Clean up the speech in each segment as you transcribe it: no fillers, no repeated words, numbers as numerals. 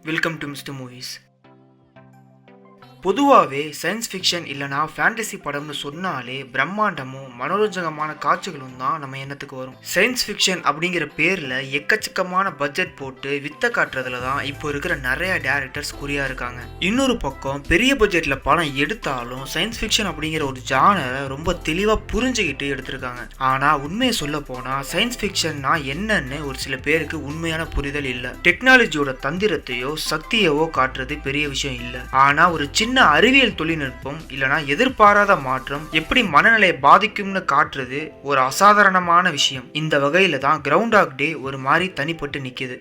Welcome to mister movies. பொதுவாகவே science fiction இல்லைனா fantasy படம்னு சொன்னாலே பிரம்மாண்டமும் மனோரஞ்சகமான காட்சிகளும் தான் நம்ம எண்ணத்துக்கு வரும். சயின்ஸ் ஃபிக்ஷன் அப்படிங்கிற பேரில் எக்கச்சக்கமான பட்ஜெட் போட்டு வித்த காட்டுறதுல தான் இப்போ இருக்கிற நிறைய டேரக்டர்ஸ் குறியா இருக்காங்க. இன்னொரு பக்கம் பெரிய பட்ஜெட்டில் படம் எடுத்தாலும் சயின்ஸ் ஃபிக்ஷன் அப்படிங்கிற ஒரு ஜானரை ரொம்ப தெளிவாக புரிஞ்சுக்கிட்டு எடுத்திருக்காங்க. ஆனால் உண்மையை சொல்ல போனால் சயின்ஸ் ஃபிக்ஷன்னா என்னன்னு ஒரு சில பேருக்கு உண்மையான புரிதல் இல்லை. டெக்னாலஜியோட தந்திரத்தையோ சக்தியவோ காட்டுறது பெரிய விஷயம் இல்லை. ஆனால் ஒரு சின்ன அறிவியல் தொழில்நுட்பம் இல்லனா எதிர்பாராத மாற்றம் எப்படி மனநிலையை பாதிக்கும்னு காட்டுறது ஒரு அசாதாரணமான விஷயம். இந்த வகையில தான் கிரவுண்ட் டாக் டே ஒரு மாதிரி தனிப்பட்டு நிக்குது.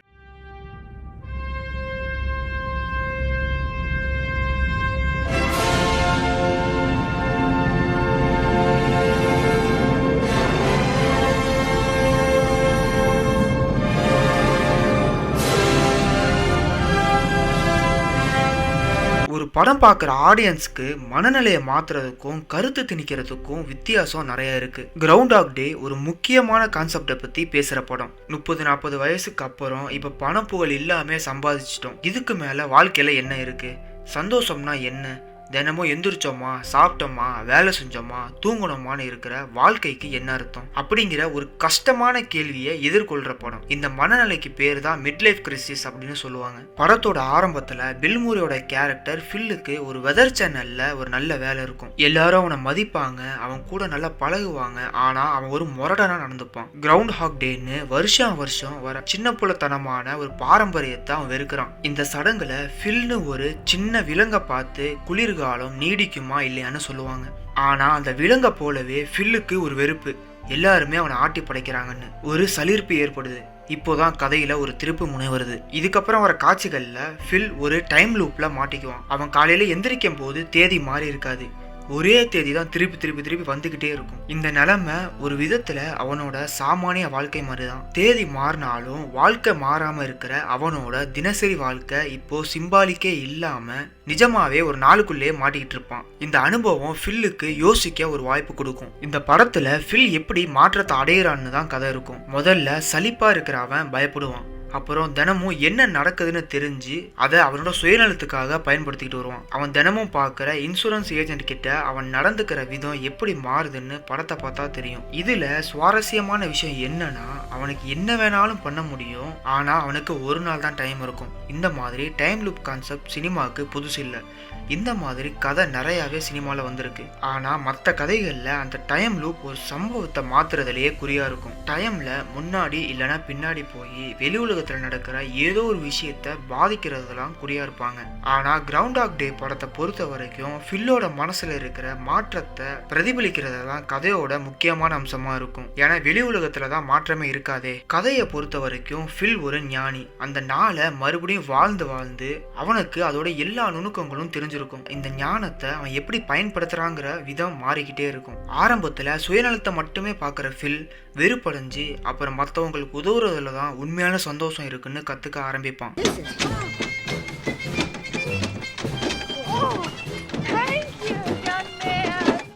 ஒரு படம் பார்க்குற ஆடியன்ஸ்க்கு மனநிலையை மாற்றுறதுக்கும் கருத்து திணிக்கிறதுக்கும் வித்தியாசம் நிறைய இருக்கு. கிரவுண்ட் டாக் டே ஒரு முக்கியமான கான்செப்டை பற்றி பேசுகிற படம். 30-40 வயசுக்கு அப்புறம் இப்போ பணம் புகழ் இல்லாமல் சம்பாதிச்சிட்டோம். இதுக்கு மேலே வாழ்க்கையில் என்ன இருக்கு? சந்தோஷம்னா என்ன? தினமும் எந்திரிச்சோமா, சாப்பிட்டோமா, வேலை செஞ்சோமா, தூங்கணுமான்னு இருக்கிற வாழ்க்கைக்கு என்ன அர்த்தம் அப்படிங்கிற ஒரு கஷ்டமான கேள்வியை எதிர்கொள்ற படம். இந்த மனநிலைக்கு பேர் தான் மிட் லைஃப் கிரைசிஸ் அப்படின்னு சொல்லுவாங்க. படத்தோட ஆரம்பத்துல பில் மூரியோட கேரக்டர் ஃபில்லுக்கு ஒரு வெதர் சேனல்ல ஒரு நல்ல வேலை இருக்கும். எல்லாரும் அவனை மதிப்பாங்க, அவன் கூட நல்லா பழகுவாங்க. ஆனா அவன் ஒரு முரடனா நடந்துப்பான். கிரவுண்ட் ஹாக் டேன்னு வருஷம் வர சின்ன புலத்தனமான ஒரு பாரம்பரியத்தை அவன் வெறுக்கிறான். இந்த சடங்குல ஃபில்னு ஒரு சின்ன விலங்கை பார்த்து குளிர் காலம் நீடிக்குமா இல்லையான்னு சொல்லுவாங்க. ஆனா அந்த விலங்க போலவே ஃபில்லுக்கு ஒரு வெறுப்பு. எல்லாருமே அவனை ஆட்டி படைக்கிறாங்கன்னு ஒரு சலிர்ப்பு ஏற்படுது. இப்போதான் கதையில ஒரு திருப்பு முனை வருது. இதுக்கப்புறம் வர காட்சிகள்ல ஃபில் ஒரு டைம் லூப்ல மாட்டிக்குவான். அவன் காலையில எந்திரிக்கும் போது தேதி மாறி இருக்காது. ஒரே தேதி தான் திருப்பி வந்துகிட்டே இருக்கும். இந்த நிலைமை ஒரு விதத்துல அவனோட சாமானிய வாழ்க்கை மாதிரிதான். தேதி மாறினாலும் வாழ்க்கை மாறாம இருக்கிற அவனோட தினசரி வாழ்க்கை இப்போ சிம்பாலிக்கே இல்லாம நிஜமாவே ஒரு நாளுக்குள்ளேயே மாட்டிக்கிட்டு இருப்பான். இந்த அனுபவம் ஃபில்லுக்கு யோசிக்க ஒரு வாய்ப்பு கொடுக்கும். இந்த படத்துல ஃபில் எப்படி மாற்றத்தை அடையிறான்னு தான் கதை இருக்கும். முதல்ல சலிப்பா இருக்கிற அவன் பயப்படுவான். அப்புறம் தினமும் என்ன நடக்குதுன்னு தெரிஞ்சு அதை அவனோட சுயநலத்துக்காக பயன்படுத்திக்கிட்டு வருவான். அவன் தினமும் பார்க்குற இன்சூரன்ஸ் ஏஜென்ட் கிட்ட அவன் நடந்துக்கிற விதம் எப்படி மாறுதுன்னு படத்தை பார்த்தா தெரியும். இதுல சுவாரஸ்யமான விஷயம் என்னன்னா அவனுக்கு என்ன வேணாலும் பண்ண முடியும். ஆனா அவனுக்கு ஒரு நாள் தான் டைம் இருக்கும். இந்த மாதிரி டைம் லூப் கான்செப்ட் சினிமாவுக்கு புதுசு இல்லை. இந்த மாதிரி கதை நிறையாவே சினிமாவில் வந்திருக்கு. ஆனால் மற்ற கதைகளில் அந்த டைம் லூப் ஒரு சம்பவத்தை மாற்றுறதுலேயே குறியா இருக்கும். டைமில் முன்னாடி இல்லைனா பின்னாடி போய் வெளி உலகத்தில் நடக்கிற ஏதோ ஒரு விஷயத்தை பாதிக்கிறதுலாம் குறியா இருப்பாங்க. ஆனால் கிரவுண்ட் டாக் டே படத்தை பொறுத்த வரைக்கும் ஃபில்லோட மனசில் இருக்கிற மாற்றத்தை பிரதிபலிக்கிறது தான் கதையோட முக்கியமான அம்சமாக இருக்கும். ஏன்னா வெளி உலகத்தில் தான் மாற்றமே இருக்காதே. கதையை பொறுத்த வரைக்கும் ஃபில் ஒரு ஞானி. அந்த நாளை மறுபடியும் வாழ்ந்து அவனுக்கு அதோட எல்லா நுணுக்கங்களும் தெரிஞ்சு இருக்கும். இந்த ஞானத்தை அவன் எப்படி பயன்படுத்துறாங்கிற விதம் மாறிக்கிட்டே இருக்கும். ஆரம்பத்துல சுயநலத்தை மட்டுமே பார்க்குற ஃபில் வெறுப்படைஞ்சு அப்புறம் மற்றவங்களுக்கு உதவுறதுல தான் உண்மையான சந்தோஷம் இருக்குன்னு கத்துக்க ஆரம்பிப்பான்.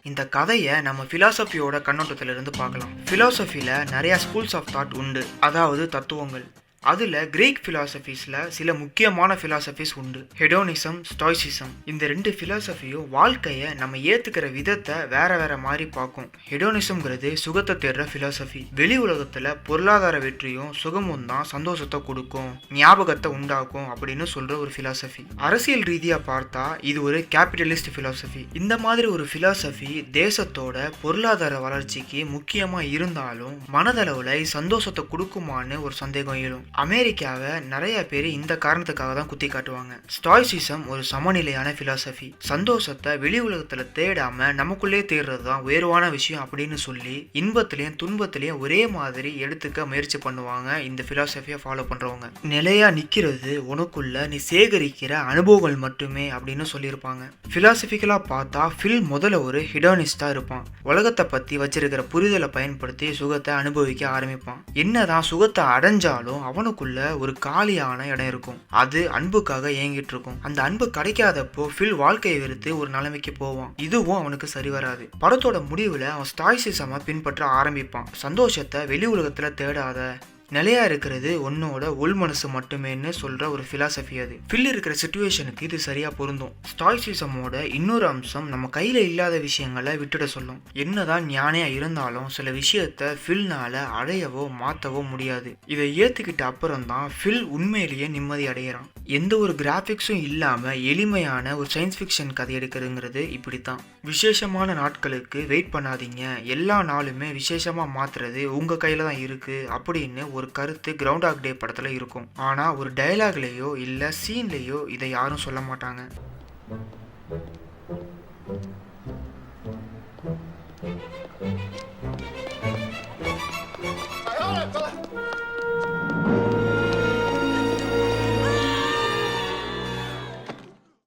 இந்த கதையை நம்ம பிலாசபியோட கண்ணோட்டத்திலிருந்து பார்க்கலாம். பிலாசபியில நிறைய ஸ்கூல்ஸ் ஆஃப் தாட் உண்டு, அதாவது தத்துவங்கள். அதில் கிரீக் ஃபிலாசபிஸில் சில முக்கியமான ஃபிலாசபிஸ் உண்டு. ஹெடோனிசம், ஸ்டாய்சிசம். இந்த ரெண்டு ஃபிலாசபியும் வாழ்க்கையை நம்ம ஏற்றுக்கிற விதத்தை வேற மாதிரி பார்க்கும். ஹெடோனிசம்ங்கிறது சுகத்தை தேடுற ஃபிலாசபி. வெளி உலகத்தில் பொருளாதார வெற்றியும் சுகமும் தான் சந்தோஷத்தை கொடுக்கும், ஞாபகத்தை உண்டாக்கும் அப்படின்னு சொல்கிற ஒரு ஃபிலாசபி. அரசியல் ரீதியாக பார்த்தா இது ஒரு கேபிட்டலிஸ்ட் ஃபிலாசபி. இந்த மாதிரி ஒரு ஃபிலாசபி தேசத்தோட பொருளாதார வளர்ச்சிக்கு முக்கியமாக இருந்தாலும் மனதளவில் சந்தோஷத்தை கொடுக்குமான்னு ஒரு சந்தேகம் எழும். அமெரிக்காவை நிறைய பேர் இந்த காரணத்துக்காக தான் குத்தி காட்டுவாங்க. ஸ்டாய்சிசம் ஒரு சமநிலையான பிலாசபி. சந்தோஷத்தை வெளி உலகத்துல தேடாம நமக்குள்ளே தேடுறது தான் உயர்வான விஷயம் அப்படின்னு சொல்லி இன்பத்திலையும் துன்பத்திலையும் ஒரே மாதிரி எடுத்துக்க முயற்சி பண்ணுவாங்க இந்த பிலாசபியை ஃபாலோ பண்றவங்க. நிலையா நிக்கிறது உனக்குள்ள நீ சேகரிக்கிற அனுபவங்கள் மட்டுமே அப்படின்னு சொல்லியிருப்பாங்க. பிலாசபிக்கலா பார்த்தா ஃபில் முதல்ல ஒரு ஹிடானிஸ்டா இருப்பான். உலகத்தை பத்தி வச்சிருக்கிற புரிதலை பயன்படுத்தி சுகத்தை அனுபவிக்க ஆரம்பிப்பான். என்னதான் சுகத்தை அடைஞ்சாலும் அவன் அவனுக்குள்ள ஒரு காலியான இடம் இருக்கும். அது அன்புக்காக ஏங்கிட்டு இருக்கும். அந்த அன்பு கிடைக்காதப்போ ஃபில் வாழ்க்கையை வெறுத்து ஒரு நிலைமைக்கு போவான். இதுவும் அவனுக்கு சரி வராது. படத்தோட முடிவுல அவன் ஸ்டாய்சிசமா பின்பற்ற ஆரம்பிப்பான். சந்தோஷத்தை வெளி உலகத்துல தேடாத, நிலையா இருக்கிறது உன்னோட உள் மனசு மட்டுமேன்னு சொல்ற ஒரு பிலாசபி அது. ஃபில் இருக்கிற சிச்சுவேஷனுக்கு இது சரியா பொருந்தும். ஸ்டாய்சிசமோட இன்னொரு அம்சம் நம்ம கையில இல்லாத விஷயங்களை விட்டுட சொல்லும். என்னதான் ஞானியா இருந்தாலும் சில விஷயத்த ஃபில்னால அடையவோ மாத்தவோ முடியாது. இதை ஏத்துக்கிட்ட அப்புறம் தான் ஃபில் உண்மையிலேயே நிம்மதி அடையிறான். எந்த ஒரு கிராபிக்ஸும் இல்லாம எளிமையான ஒரு சயின்ஸ் ஃபிக்ஷன் கதை எடுக்கிறதுங்கிறது இப்படித்தான். விசேஷமான நாட்களுக்கு வெயிட் பண்ணாதீங்க, எல்லா நாளுமே விசேஷமா மாத்துறது உங்க கையில தான் இருக்கு அப்படின்னு ஒரு கருத்து கிரவுண்டாக் டே படத்துல இருக்கும். ஆனா ஒரு டயலாக்லயோ இல்ல சீன்லயோ இதை யாரும் சொல்ல மாட்டாங்க.